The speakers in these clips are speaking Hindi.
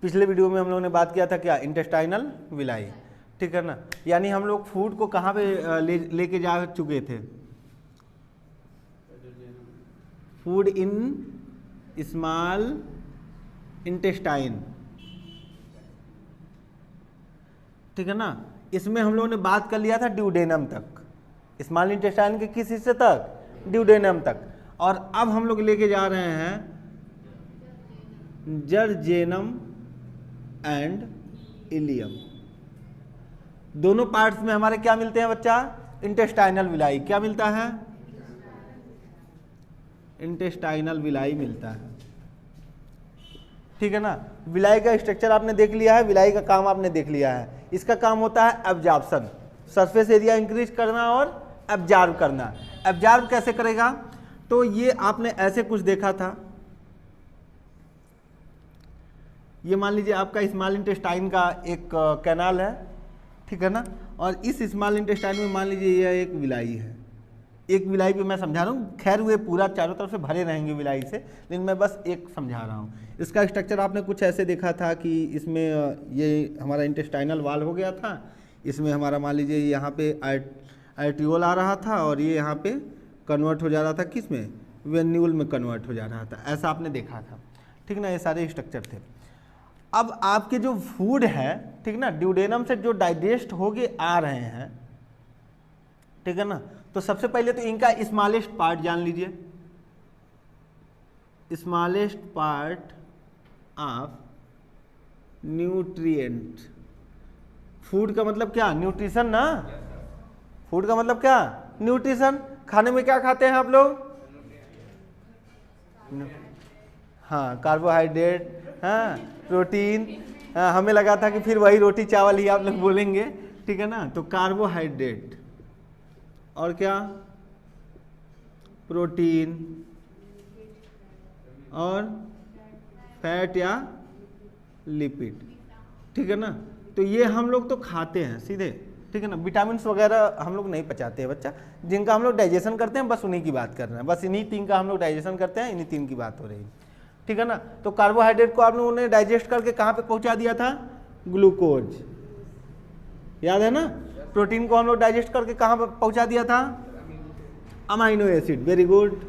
पिछले वीडियो में हम लोगों ने बात किया था क्या, इंटेस्टाइनल विलाई, ठीक है ना। यानी हम लोग फूड को कहाँ पे लेके जा चुके थे, फूड इन स्मॉल इंटेस्टाइन, ठीक है ना। इसमें हम लोगों ने बात कर लिया था ड्यूडेनम तक, स्मॉल इंटेस्टाइन के किस हिस्से तक, ड्यूडेनम तक। और अब हम लोग लेके जा रहे हैं जर्जेनम एंड इलियम। दोनों पार्ट्स में हमारे क्या मिलते हैं बच्चा, इंटेस्टाइनल विलाई। क्या मिलता है, इंटेस्टाइनल विलाई मिलता है, ठीक है ना। विलाई का स्ट्रक्चर आपने देख लिया है, विलाई का काम आपने देख लिया है। इसका काम होता है एब्जॉर्प्शन, सरफेस एरिया इंक्रीज करना और एब्जॉर्ब करना। एब्जॉर्ब कैसे करेगा, तो ये आपने ऐसे कुछ देखा था, ये मान लीजिए आपका स्मॉल इंटेस्टाइन का एक कैनाल है, ठीक है ना। और इस स्मॉल इंटेस्टाइन में मान लीजिए यह एक विलाई है, एक विलाई पे मैं समझा रहा हूँ, खैर वे पूरा चारों तरफ से भरे रहेंगे विलाई से, लेकिन मैं बस एक समझा रहा हूँ। इसका स्ट्रक्चर आपने कुछ ऐसे देखा था कि इसमें ये हमारा इंटेस्टाइनल वाल हो गया था, इसमें हमारा मान लीजिए यहाँ पे आर्टियोल आ रहा था और ये यहाँ पे कन्वर्ट हो जा रहा था, किस में, वेन्यूल में कन्वर्ट हो जा रहा था, ऐसा आपने देखा था, ठीक ना। ये सारे स्ट्रक्चर थे। अब आपके जो फूड है, ठीक ना, ड्यूडेनम से जो डाइजेस्ट होके आ रहे हैं, ठीक है ना। तो सबसे पहले तो इनका स्मॉलेस्ट पार्ट जान लीजिए, smallest part of nutrient. Food का मतलब क्या, न्यूट्रिशन ना, फूड का मतलब क्या, न्यूट्रिशन। खाने में क्या खाते हैं आप लोग, हाँ कार्बोहाइड्रेट, हाँ प्रोटीन, हाँ हमें लगा था कि फिर वही रोटी चावल ही आप लोग बोलेंगे, ठीक है ना। तो कार्बोहाइड्रेट और क्या, प्रोटीन और फैट या लिपिड, ठीक है ना। तो ये हम लोग तो खाते हैं सीधे, ठीक है ना। विटामिन वगैरह हम लोग नहीं पचाते हैं बच्चा, जिनका हम लोग डाइजेशन करते हैं बस उन्हीं की बात कर रहे हैं, बस इन्हीं तीन का हम लोग डाइजेशन करते हैं, इन्हीं तीन की बात हो रही है, ठीक है ना। तो कार्बोहाइड्रेट को आप लोगों ने डाइजेस्ट करके कहाँ पे पहुंचा दिया था, ग्लूकोज, याद है ना। प्रोटीन को हम लोग डाइजेस्ट करके कहाँ पे पहुंचा दिया था, amino acid, very good.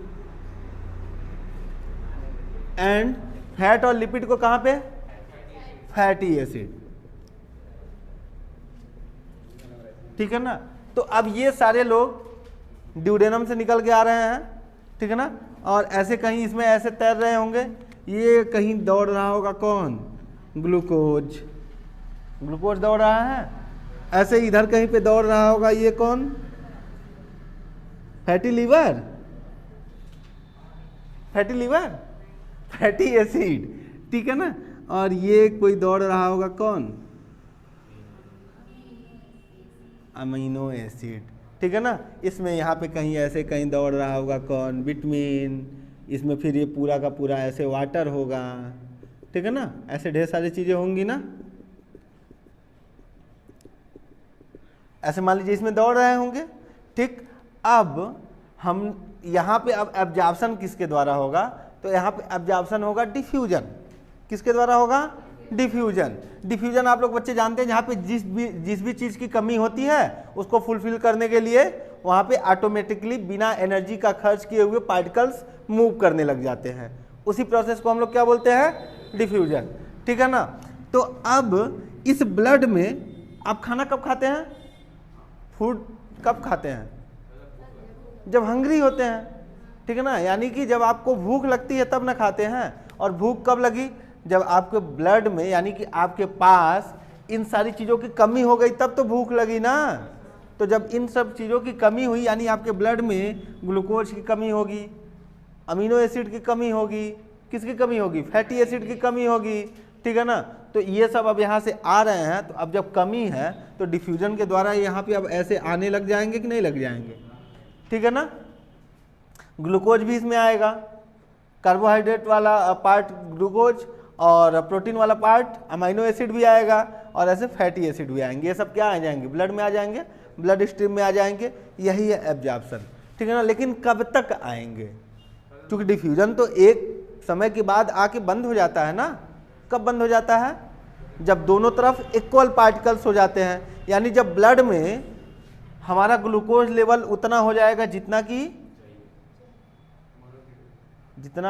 And fat और लिपिड को कहाँ पे, फैटी एसिड, ठीक है ना। तो अब ये सारे लोग ड्यूडेनम से निकल के आ रहे हैं, ठीक है ना। और ऐसे कहीं इसमें ऐसे तैर रहे होंगे, ये कहीं दौड़ रहा होगा कौन, ग्लूकोज, ग्लूकोज दौड़ रहा है। ऐसे इधर कहीं पे दौड़ रहा होगा ये कौन, fatty liver, fatty liver, fatty acid, ठीक है ना। और ये कोई दौड़ रहा होगा कौन, अमीनो एसिड, ठीक है ना। इसमें यहाँ पे कहीं ऐसे कहीं दौड़ रहा होगा कौन, विटामिन, इसमें फिर ये पूरा का पूरा ऐसे वाटर होगा, ठीक है ना। ऐसे ढेर सारी चीज़ें होंगी ना, ऐसे मान लीजिए इसमें दौड़ रहे होंगे, ठीक। अब हम यहाँ पे अब एब्जॉर्प्शन किसके द्वारा होगा, तो यहाँ पे एब्जॉर्प्शन होगा डिफ्यूजन, किसके द्वारा होगा, डिफ्यूजन। डिफ्यूजन आप लोग बच्चे जानते हैं, जहाँ पे जिस भी चीज़ की कमी होती है उसको फुलफिल करने के लिए वहाँ पे ऑटोमेटिकली बिना एनर्जी का खर्च किए हुए पार्टिकल्स मूव करने लग जाते हैं, उसी प्रोसेस को हम लोग क्या बोलते हैं, डिफ्यूजन, ठीक है ना। तो अब इस ब्लड में आप खाना कब खाते हैं, फूड कब खाते हैं, जब हंग्री होते हैं, ठीक है ना। यानी कि जब आपको भूख लगती है तब ना खाते हैं। और भूख कब लगी, जब आपके ब्लड में यानी कि आपके पास इन सारी चीज़ों की कमी हो गई तब तो भूख लगी ना। तो जब इन सब चीज़ों की कमी हुई यानी आपके ब्लड में ग्लूकोज की कमी होगी, अमीनो एसिड की कमी होगी, किसकी कमी होगी, फैटी एसिड की कमी होगी, ठीक है ना। तो ये सब अब यहाँ से आ रहे हैं, तो अब जब कमी है तो डिफ्यूजन के द्वारा यहाँ पे अब ऐसे आने लग जाएंगे कि नहीं लग जाएंगे, ठीक है ना। ग्लूकोज भी इसमें आएगा, कार्बोहाइड्रेट वाला पार्ट ग्लूकोज और प्रोटीन वाला पार्ट अमाइनो एसिड भी आएगा और ऐसे फैटी एसिड भी आएंगे। ये सब क्या आ जाएंगे, ब्लड में आ जाएंगे, ब्लड स्ट्रीम में आ जाएंगे, यही है एब्जॉर्प्शन, ठीक है ना। लेकिन कब तक आएंगे, क्योंकि डिफ्यूजन तो एक समय के बाद आके बंद हो जाता है ना, कब बंद हो जाता है? जब दोनों तरफ इक्वल पार्टिकल्स हो जाते हैं, यानी जब ब्लड में हमारा ग्लूकोज लेवल उतना हो जाएगा जितना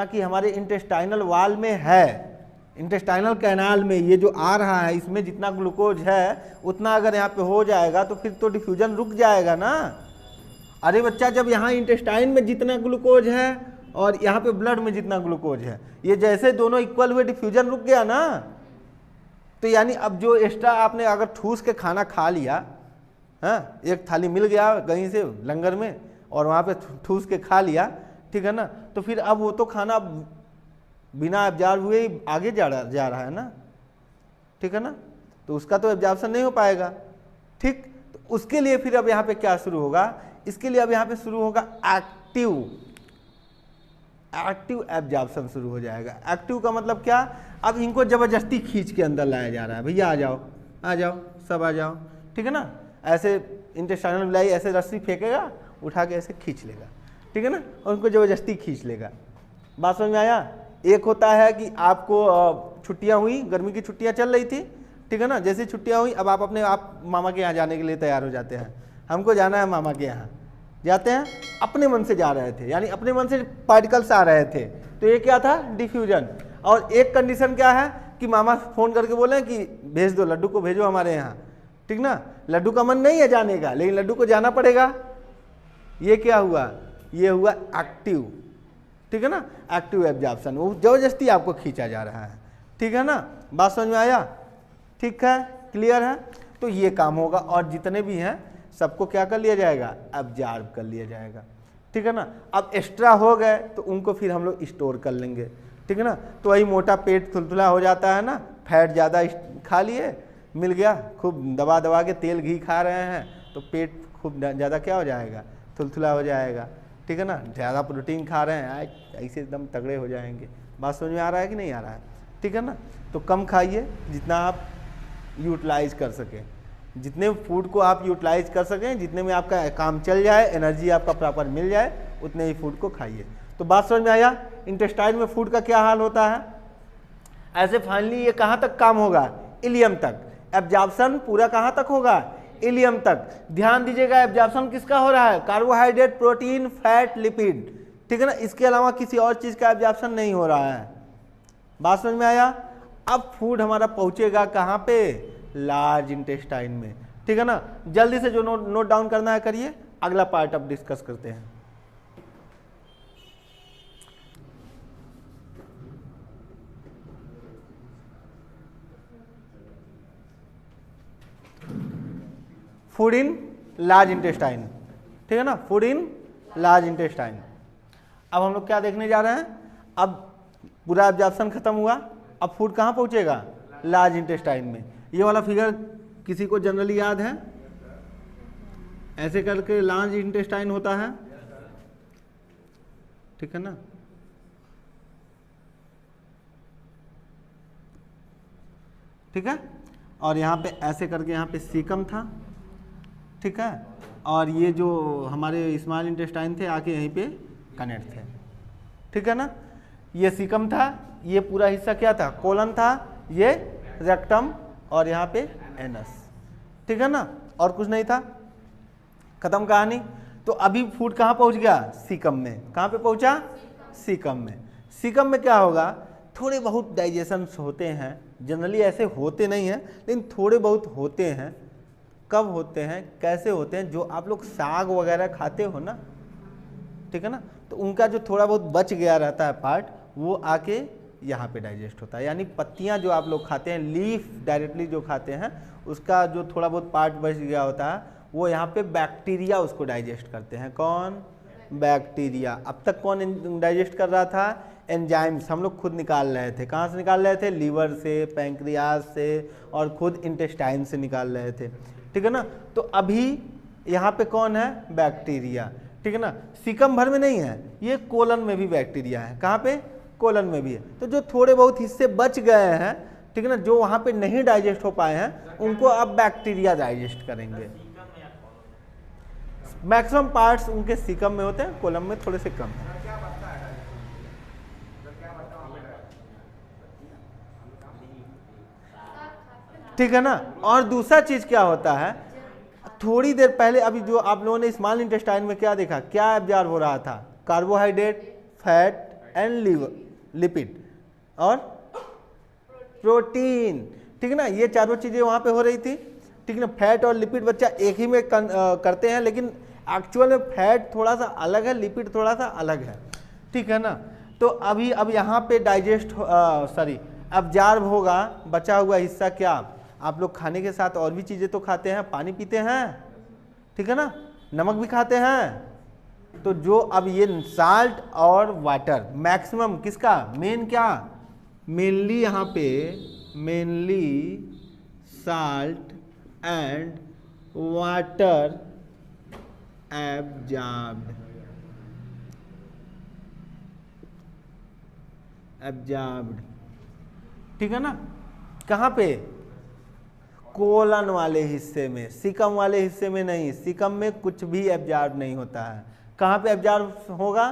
कि हमारे इंटेस्टाइनल वॉल में है, इंटेस्टाइनल कैनाल में ये जो आ रहा है इसमें जितना ग्लूकोज है उतना अगर यहाँ पे हो जाएगा तो फिर तो डिफ्यूजन रुक जाएगा ना। अरे बच्चा, जब यहाँ इंटेस्टाइन में जितना ग्लूकोज है और यहाँ पे ब्लड में जितना ग्लूकोज है, ये जैसे दोनों इक्वल हुए डिफ्यूजन रुक गया ना। तो यानी अब जो एक्स्ट्रा आपने अगर ठूस के खाना खा लिया, हाँ, एक थाली मिल गया कहीं से लंगर में और वहाँ पे ठूस के खा लिया, ठीक है ना, तो फिर अब वो तो खाना बिना एब्जॉर्ब हुए ही आगे जा रहा है ना, ठीक है ना, तो उसका तो एब्जॉर्प्शन नहीं हो पाएगा। ठीक, तो उसके लिए फिर अब यहाँ पे क्या शुरू होगा? इसके लिए अब यहाँ पे शुरू होगा एक्टिव एब्जॉर्प्शन शुरू हो जाएगा। एक्टिव का मतलब क्या? अब इनको जबरदस्ती खींच के अंदर लाया जा रहा है, भैया आ जाओ सब आ जाओ, ठीक है ना। ऐसे इंटेस्टाइनल विलाई ऐसे रस्सी फेंकेगा, उठा के ऐसे खींच लेगा, ठीक है ना, और उनको जबरदस्ती खींच लेगा। बात समझ में आया? एक होता है कि आपको छुट्टियां हुई, गर्मी की छुट्टियां चल रही थी, ठीक है ना, जैसे छुट्टियां हुई अब आप मामा के यहाँ जाने के लिए तैयार हो जाते हैं। हमको जाना है मामा के यहाँ, जाते हैं, अपने मन से जा रहे थे, यानी अपने मन से पार्टिकल्स आ रहे थे, तो ये क्या था? डिफ्यूजन। और एक कंडीशन क्या है कि मामा फोन करके बोले कि भेज दो, लड्डू को भेजो हमारे यहाँ, ठीक ना। लड्डू का मन नहीं है जाने का, लेकिन लड्डू को जाना पड़ेगा। ये क्या हुआ? ये हुआ एक्टिव, ठीक है ना, एक्टिव एब्जॉर्प्शन। वो जबरदस्ती आपको खींचा जा रहा है, ठीक है ना। बात समझ में आया? ठीक है, क्लियर है? तो ये काम होगा और जितने भी हैं सबको क्या कर लिया जाएगा? एब्जॉर्ब कर लिया जाएगा, ठीक है ना। अब एक्स्ट्रा हो गए तो उनको फिर हम लोग स्टोर कर लेंगे, ठीक है ना। तो वही मोटा पेट थुलथुला हो जाता है ना, फैट ज़्यादा खा लिए, मिल गया, खूब दबा दबा के तेल घी खा रहे हैं तो पेट खूब ज़्यादा क्या हो जाएगा? थुलथुला हो जाएगा, ठीक है ना। ज़्यादा प्रोटीन खा रहे हैं, ऐसे एकदम तगड़े हो जाएंगे। बात समझ में आ रहा है कि नहीं आ रहा है? ठीक है ना। तो कम खाइए, जितना आप यूटिलाइज कर सकें, जितने फूड को आप यूटिलाइज कर सकें, जितने में आपका काम चल जाए, एनर्जी आपका प्रॉपर मिल जाए, उतने ही फूड को खाइए। तो बात समझ में आया? इंटेस्टाइन में फूड का क्या हाल होता है? ऐसे फाइनली ये कहाँ तक काम होगा? इलियम तक। एब्जॉर्प्शन पूरा कहाँ तक होगा? इलियम तक। ध्यान दीजिएगा, एब्जॉर्प्शन किसका हो रहा है? कार्बोहाइड्रेट, प्रोटीन, फैट, लिपिड, ठीक है ना। इसके अलावा किसी और चीज़ का एब्जॉर्प्शन नहीं हो रहा है। बात समझ में आया? अब फूड हमारा पहुंचेगा कहाँ पे? लार्ज इंटेस्टाइन में, ठीक है ना। जल्दी से जो नोट डाउन करना है करिए, अगला पार्ट अब डिस्कस करते हैं। फूड इन लार्ज इंटेस्टाइन, ठीक है ना, फूड इन लार्ज इंटेस्टाइन। अब हम लोग क्या देखने जा रहे हैं? अब पूरा एब्जॉर्प्शन खत्म हुआ, अब फूड कहाँ पहुंचेगा? लार्ज इंटेस्टाइन में। ये वाला फिगर किसी को जनरली याद है? ऐसे करके लार्ज इंटेस्टाइन होता है, ठीक है ना। ठीक है, और यहाँ पे ऐसे करके यहाँ पे सीकम था, ठीक है, और ये जो हमारे स्मॉल इंटेस्टाइन थे आके यहीं पे कनेक्ट थे, ठीक है ना। ये सीकम था, ये पूरा हिस्सा क्या था? कोलन था, ये रेक्टम और यहाँ पे एनस, ठीक है ना, और कुछ नहीं था, खत्म कहानी। तो अभी फूड कहाँ पहुँच गया? सीकम में। कहाँ पे पहुँचा? सीकम में। सीकम में क्या होगा? थोड़े बहुत डाइजेशन होते हैं, जनरली ऐसे होते नहीं हैं, लेकिन थोड़े बहुत होते हैं। कब होते हैं, कैसे होते हैं? जो आप लोग साग वगैरह खाते हो ना, ठीक है ना, तो उनका जो थोड़ा बहुत बच गया रहता है पार्ट, वो आके यहाँ पे डाइजेस्ट होता है। यानी पत्तियाँ जो आप लोग खाते हैं, लीफ डायरेक्टली जो खाते हैं, उसका जो थोड़ा बहुत पार्ट बच गया होता है, वो यहाँ पे बैक्टीरिया उसको डाइजेस्ट करते हैं। कौन? बैक्टीरिया। अब तक कौन डाइजेस्ट कर रहा था? एंजाइम्स हम लोग खुद निकाल रहे थे। कहाँ से निकाल रहे थे? लीवर से, पैंक्रियाज से, और खुद इंटेस्टाइन से निकाल रहे थे, ठीक है ना। तो अभी यहाँ पे कौन है? बैक्टीरिया, ठीक है ना। सीकम भर में नहीं है, ये कोलन में भी बैक्टीरिया है। कहाँ पे? कोलन में भी है। तो जो थोड़े बहुत हिस्से बच गए हैं, ठीक है ना, जो वहाँ पे नहीं डाइजेस्ट हो पाए हैं, उनको अब बैक्टीरिया डाइजेस्ट करेंगे। मैक्सिमम पार्ट्स उनके सीकम में होते हैं, कोलम में थोड़े से कम है। ठीक है ना। और दूसरा चीज क्या होता है, थोड़ी देर पहले अभी जो आप लोगों ने स्मॉल इंटेस्टाइन में क्या देखा, क्या एब्जॉर्ब हो रहा था, कार्बोहाइड्रेट, फैट एंड लिपिड और प्रोटीन, ठीक है ना। ये चारों चीजें वहां पे हो रही थी, ठीक है ना। फैट और लिपिड बच्चा एक ही में करते हैं, लेकिन एक्चुअल में फैट थोड़ा सा अलग है, लिपिड थोड़ा सा अलग है, ठीक है ना। तो अभी अब यहाँ पे एब्जॉर्ब होगा बचा हुआ हिस्सा। क्या आप लोग खाने के साथ और भी चीजें तो खाते हैं, पानी पीते हैं, ठीक है ना, नमक भी खाते हैं। तो जो अब ये साल्ट और वाटर मैक्सिमम किसका, मेन क्या, मेनली यहाँ पे mainly salt and water absorbed, ठीक है ना। कहाँ पे, कोलन वाले हिस्से में, सीकम वाले हिस्से में नहीं। सीकम में कुछ भी एब्जॉर्ब नहीं होता है। कहाँ पे एब्जॉर्ब होगा,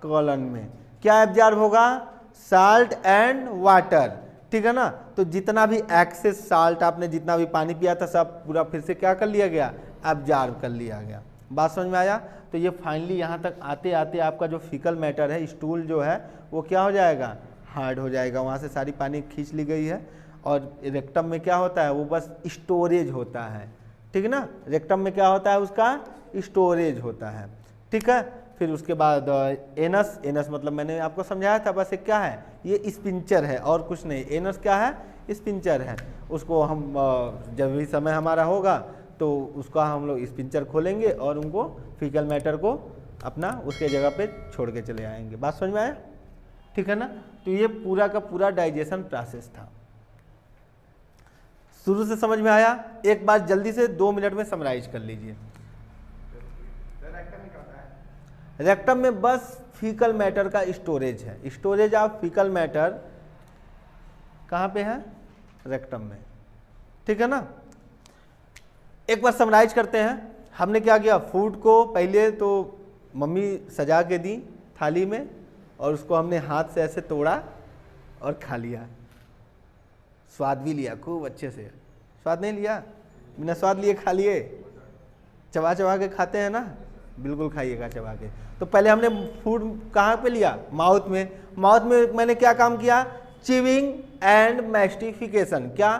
कोलन में। क्या एब्जॉर्ब होगा, साल्ट एंड वाटर, ठीक है ना। तो जितना भी एक्सेस साल्ट, आपने जितना भी पानी पिया था, सब पूरा फिर से क्या कर लिया गया, एब्जॉर्ब कर लिया गया। बात समझ में आया। तो ये फाइनली यहाँ तक आते आते आपका जो फीकल मैटर है, स्टूल जो है वो क्या हो जाएगा, हार्ड हो जाएगा। वहाँ से सारी पानी खींच ली गई है। और रेक्टम में क्या होता है, वो बस स्टोरेज होता है, ठीक है ना। रेक्टम में क्या होता है, उसका स्टोरेज होता है, ठीक है। फिर उसके बाद एनस, एनस मतलब मैंने आपको समझाया था, बस एक क्या है, ये स्पिंचर है और कुछ नहीं। एनस क्या है, स्पिंचर है। उसको हम जब भी समय हमारा होगा तो उसका हम लोग स्पिंचर खोलेंगे और उनको फीकल मैटर को अपना उसके जगह पे छोड़ के चले आएंगे। बात समझ में आया, ठीक है ना। तो ये पूरा का पूरा डाइजेशन प्रोसेस था। शुरू से समझ में आया। एक बार जल्दी से 2 मिनट में समराइज कर लीजिए। रेक्टम में बस फीकल मैटर का स्टोरेज है। स्टोरेज ऑफ फीकल मैटर कहाँ पे है, रेक्टम में, ठीक है ना। एक बार समराइज करते हैं। हमने क्या किया, फूड को पहले तो मम्मी सजा के दी थाली में, और उसको हमने हाथ से ऐसे तोड़ा और खा लिया। स्वाद भी लिया खूब अच्छे से। स्वाद नहीं लिया, बिना स्वाद लिए खा लिए। चबा चबा के खाते हैं ना, बिल्कुल खाइएगा चबा के। तो पहले हमने फूड कहाँ पे लिया, माउथ में। माउथ में मैंने क्या काम किया, चिविंग एंड मैस्टिफिकेशन। क्या,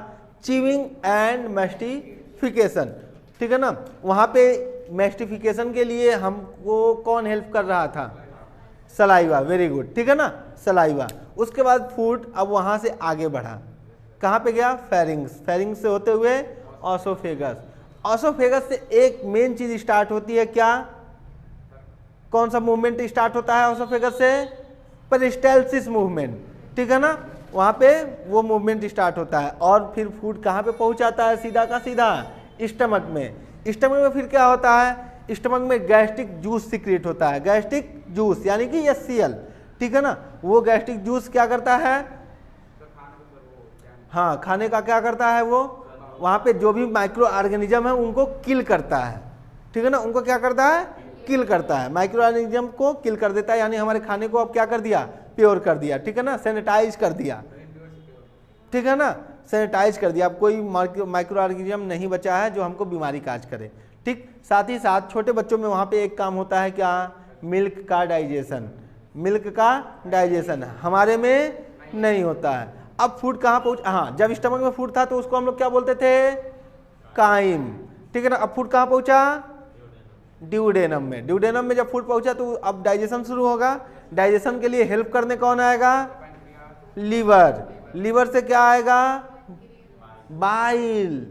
चिविंग एंड मैस्टिफिकेशन, ठीक है ना। वहाँ पे मैस्टिफिकेशन के लिए हमको कौन हेल्प कर रहा था, सलाइवा, वेरी गुड, ठीक है ना, सलाइवा। उसके बाद फूड अब वहाँ से आगे बढ़ा, कहाँ पे गया, फेरिंग्स, फेरिंग्स से होते हुए ऑसोफेगस। ऑसोफेगस से एक मेन चीज स्टार्ट होती है, क्या, कौन सा मूवमेंट स्टार्ट होता है ऑसोफेगस से, पेरिस्टाल्सिस मूवमेंट, ठीक है ना। वहाँ पे वो मूवमेंट स्टार्ट होता है और फिर फूड कहाँ पे पहुँचाता है, सीधा का सीधा स्टमक में। स्टमक में फिर क्या होता है, स्टमक में गैस्ट्रिक जूस सीक्रेट होता है। गैस्ट्रिक जूस यानी कि HCl, ठीक है ना। वो गैस्ट्रिक जूस क्या करता है, हाँ, खाने का क्या करता है, वो वहाँ पे जो भी माइक्रो ऑर्गेनिज्म है उनको किल करता है, ठीक है ना। उनको क्या करता है, किल करता है, माइक्रो ऑर्गेनिज्म को किल कर देता है। यानी हमारे खाने को अब क्या कर दिया, प्योर कर दिया, ठीक है ना, सैनिटाइज कर दिया, ठीक है ना, सैनिटाइज कर दिया। अब कोई माइक्रो ऑर्गेनिज्म नहीं बचा है जो हमको बीमारी काज करे, ठीक। साथ ही साथ छोटे बच्चों में वहाँ पे एक काम होता है, क्या, मिल्क का डाइजेशन। मिल्क का डाइजेशन हमारे में नहीं होता है। अब फूड कहाँ पहुँच, हाँ, जब स्टमक में फूड था तो उसको हम लोग क्या बोलते थे, काइम, ठीक है ना। अब फूड कहाँ पहुँचा, ड्यूडेनम में। ड्यूडेनम में जब फूड पहुँचा तो अब डाइजेशन शुरू होगा। डाइजेशन के लिए हेल्प करने कौन आएगा, लीवर। लीवर से क्या आएगा, बाइल,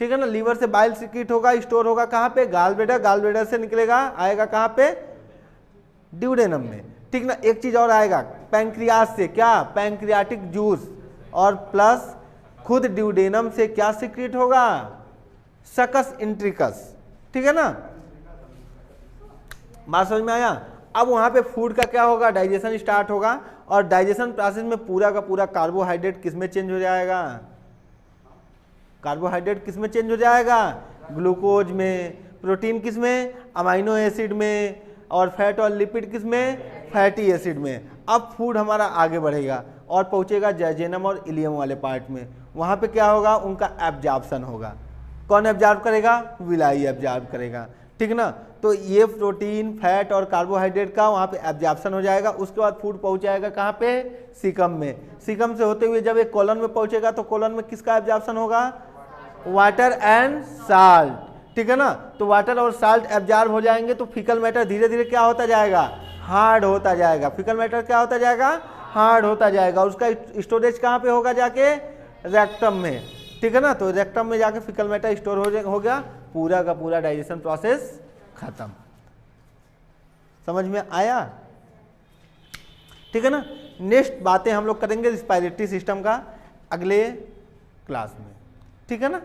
ठीक है ना। लीवर से बाइल सीक्रेट होगा, स्टोर होगा कहाँ पे, गाल ब्लैडर। गाल ब्लैडर से निकलेगा, आएगा कहाँ पे, ड्यूडेनम में, ठीक ना। एक चीज और आएगा पैंक्रियास से, क्या, पैंक्रियाटिक जूस। और प्लस खुद ड्यूडेनम से क्या सीक्रेट होगा, सकस इंट्रिकस, ठीक है ना। बात समझ में आया। अब वहां पे फूड का क्या होगा, डाइजेशन स्टार्ट होगा। और डाइजेशन प्रोसेस में पूरा का पूरा कार्बोहाइड्रेट किस में चेंज हो जाएगा, कार्बोहाइड्रेट किस में चेंज हो जाएगा, ग्लूकोज में। प्रोटीन किस में, अमाइनो एसिड में। और फैट और लिपिड किस में, फैटी एसिड में। अब फूड हमारा आगे बढ़ेगा और पहुंचेगा जैजेनम और इलियम वाले पार्ट में। वहां पे क्या होगा, उनका एब्जॉर्प्शन होगा। कौन एब्जॉर्ब करेगा, विलाई एब्जॉर्ब करेगा, ठीक ना। तो ये प्रोटीन, फैट और कार्बोहाइड्रेट का वहाँ पे एब्जॉर्प्शन हो जाएगा। उसके बाद फूड पहुँच जाएगा कहाँ पे, सीकम में। सीकम से होते हुए जब एक कोलन में पहुँचेगा तो कोलन में किसका एब्जॉर्प्शन होगा, वाटर एंड साल्ट, ठीक है ना। तो वाटर और साल्ट एब्जॉर्ब हो जाएंगे तो फीकल मैटर धीरे धीरे क्या होता जाएगा, हार्ड होता जाएगा। फीकल मैटर क्या होता जाएगा, हार्ड होता जाएगा। उसका स्टोरेज कहाँ पे होगा, जाके रेक्टम में, ठीक है ना। तो रेक्टम में जाके फीकल मैटर स्टोर हो गया, पूरा का पूरा डाइजेशन प्रोसेस खत्म। समझ में आया, ठीक है ना। नेक्स्ट बातें हम लोग करेंगे रिस्पायरेटरी सिस्टम का अगले क्लास में, ठीक है ना।